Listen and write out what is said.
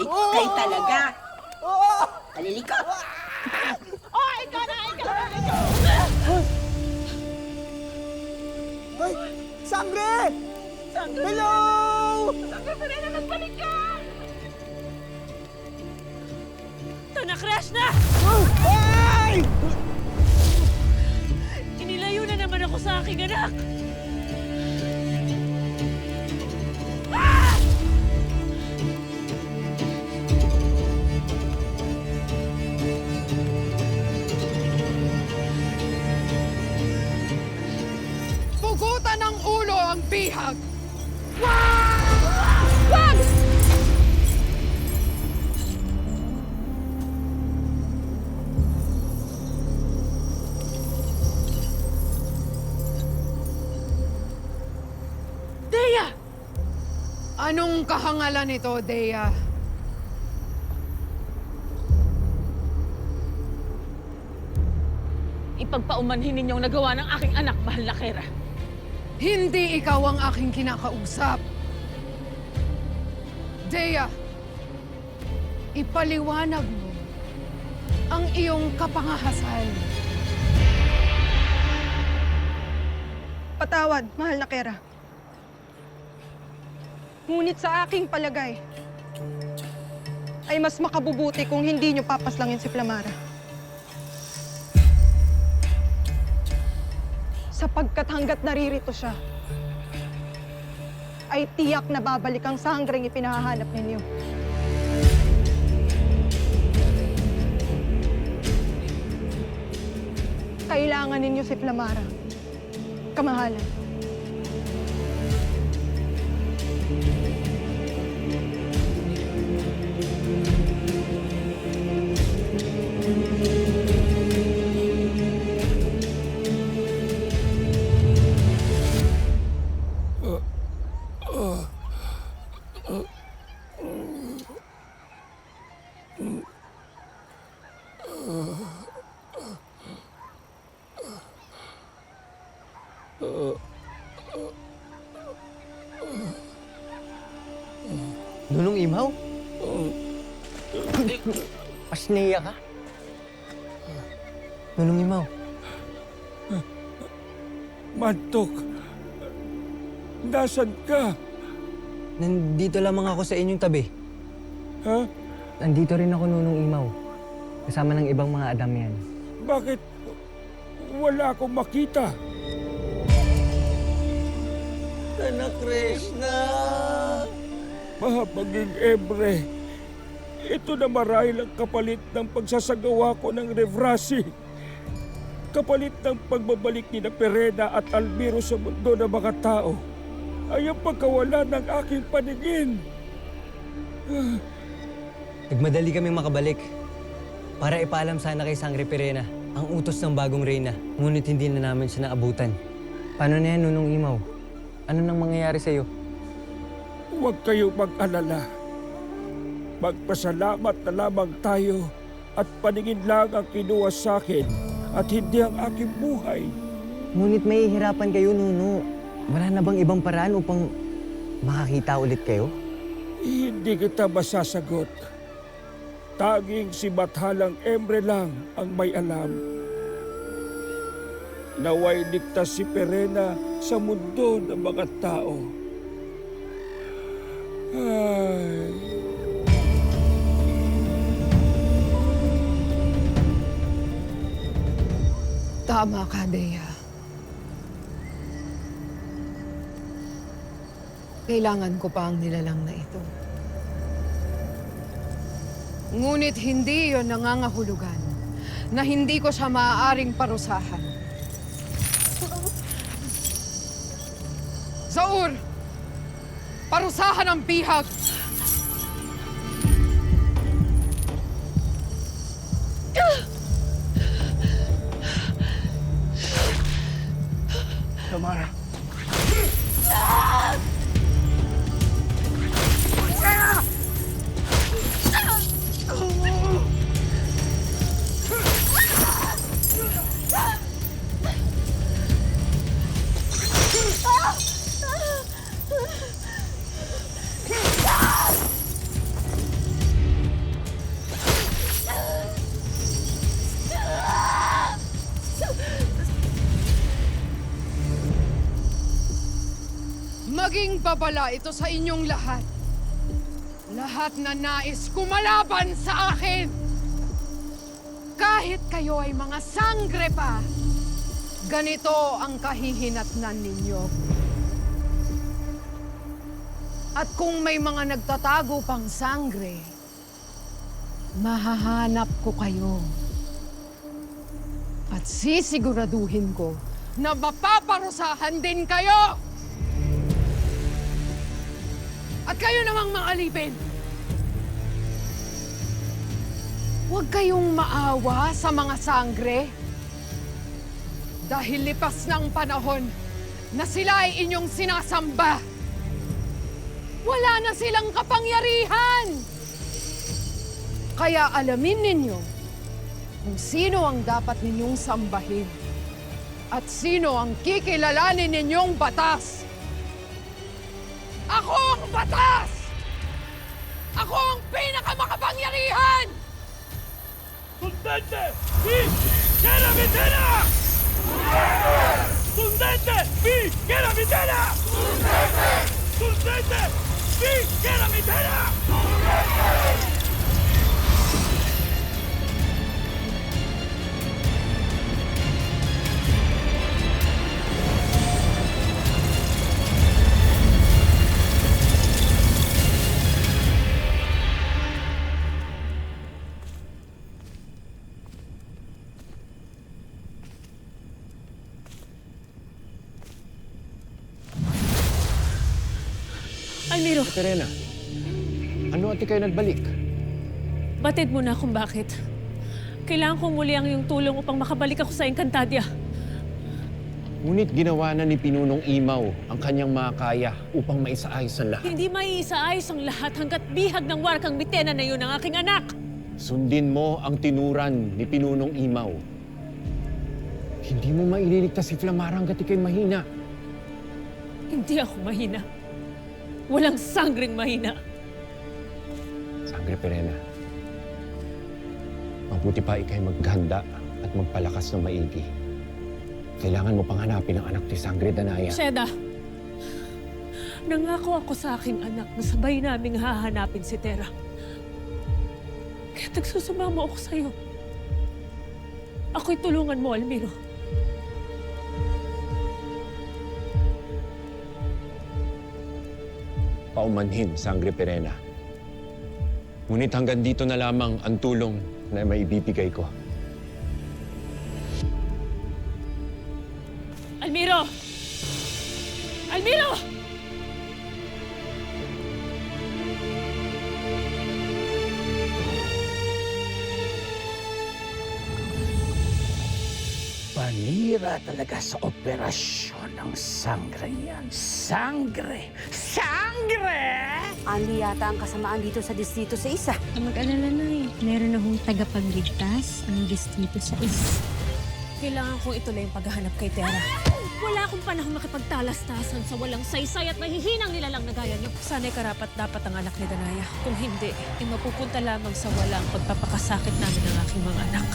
Kayo talaga. Kalilikot. Oh, ikaw na! Ay! Sangre! Hello! Sangre pa rin na nagbalik ka! Ito na, crash na! Ay! Inilayo na naman ako sa aking anak! Pugutan ng ulo ang bihag! Wag! Deya! Anong kahangalan nito, Deya? Ipagpaumanhin ninyong nagawa ng aking anak, mahal na Kera. Hindi ikaw ang aking kinakausap. Deya, ipaliwanag mo ang iyong kapangahasal. Patawad, mahal na Kera. Ngunit sa aking palagay, ay mas makabubuti kung hindi niyo papaslangin si Flamara. Sapagkat hanggat naririto siya, ay tiyak na babalik ang sangreng ipinahahanap ninyo. Kailangan ninyo si Flamara. Kamahalan. Nunong Imaw? Pasneya ka? Nunong Imaw? Mantok, nasan ka? Nandito lamang ako sa inyong tabi. Ha? Nandito rin ako, Nunong Imaw. Kasama ng ibang mga Adamyan. Bakit wala akong makita? Anak Krishna! Mahabaging Ebre, ito na marahil ang kapalit ng pagsasagawa ko ng Revrasi. Kapalit ng pagbabalik ni na Perena at Almiro sa mundo ng mga tao ay ang pagkawala ng aking paningin. Nagmadali kaming makabalik para ipaalam sana kay Sangre Perena ang utos ng bagong reyna, ngunit hindi na namin siya naabutan. Paano na yan, Nunong Imaw? Ano nang mangyayari sa'yo? Huwag kayo mag-alala. Magpasalamat na lamang tayo at paningin lang ang kinuha sa akin at hindi ang aking buhay. Ngunit may hirapan kayo, Nuno. Wala na bang ibang paraan upang makakita ulit kayo? Hindi kita masasagot. Tanging si Bathalang Emre lang ang may alam. Naway ligtas si Perena sa mundo ng mga tao. Ay... Tama ka, Deya. Kailangan ko pa ang nilalang na ito. Ngunit hindi yon nangangahulugan na hindi ko siya maaaring parusahan. Zaur! Parusahan ang bihag! Flamara. Maging babala ito sa inyong lahat. Lahat na nais kumalaban sa akin. Kahit kayo ay mga sangre pa, ganito ang kahihinatnan ninyo. At kung may mga nagtatago pang sangre, mahahanap ko kayo. At sisiguraduhin ko na mapaparusahan din kayo! At kayo namang mga alipin! Huwag kayong maawa sa mga sangre. Dahil lipas ng panahon na sila ay inyong sinasamba. Wala na silang kapangyarihan! Kaya alamin ninyo kung sino ang dapat ninyong sambahin at sino ang kikilalanin ninyong batas. Ako ang batas! Ako ang pinakamakapangyarihan! Tundente! Vi! Kera Vitera! Tundente! Vi! Kera Vitera! Tundente! Vi! Kera Vitera! Almiro, Perena, ano ati kayo nagbalik? batid mo na kung bakit. Kailangan kong muli ang iyong tulong upang makabalik ako sa Encantadia. Ngunit ginawa na ni Pinunong Imaw ang kanyang makakaya upang maisaayos ang lahat. Hindi maiisaayos ang lahat hanggat bihag ng warkang bitena na yun ang aking anak. Sundin mo ang tinuran ni Pinunong Imaw. Hindi mo maililigtas si Flamara hanggat ikaw'y mahina. Hindi ako mahina. Walang sanggring mahina. Sangre Perena, mabuti pa ikaw'y maghanda at magpalakas ng maigi. Kailangan mo pang hanapin ang anak ni Sangre Danaya. Seda, nangako ako sa aking anak na sabay naming hahanapin si Terra. Kaya nagsusumama ako sa'yo. Ako'y tulungan mo, Almiro. Paumanhin, Sangre Perena. Ngunit hanggang dito na lamang ang tulong na maibibigay ko. Almiro! Almiro! Panira talaga sa operasyon ng sangre yan. Sangre! Sangre! Andi yata ang kasamaan dito sa Distrito 6. Mag-alala na eh. Meron akong tagapagligtas ng Distrito 6. Kailangan kong ituloy ang paghahanap kay Terra. Wala akong panahon makipagtalastasan sa walang saysay at mahihinang nilalang na gaya niyo. Sana'y karapat-dapat ang anak ni Danaya. Kung hindi, ay mapupunta lamang sa walang pagpapakasakit namin ng aking mga anak.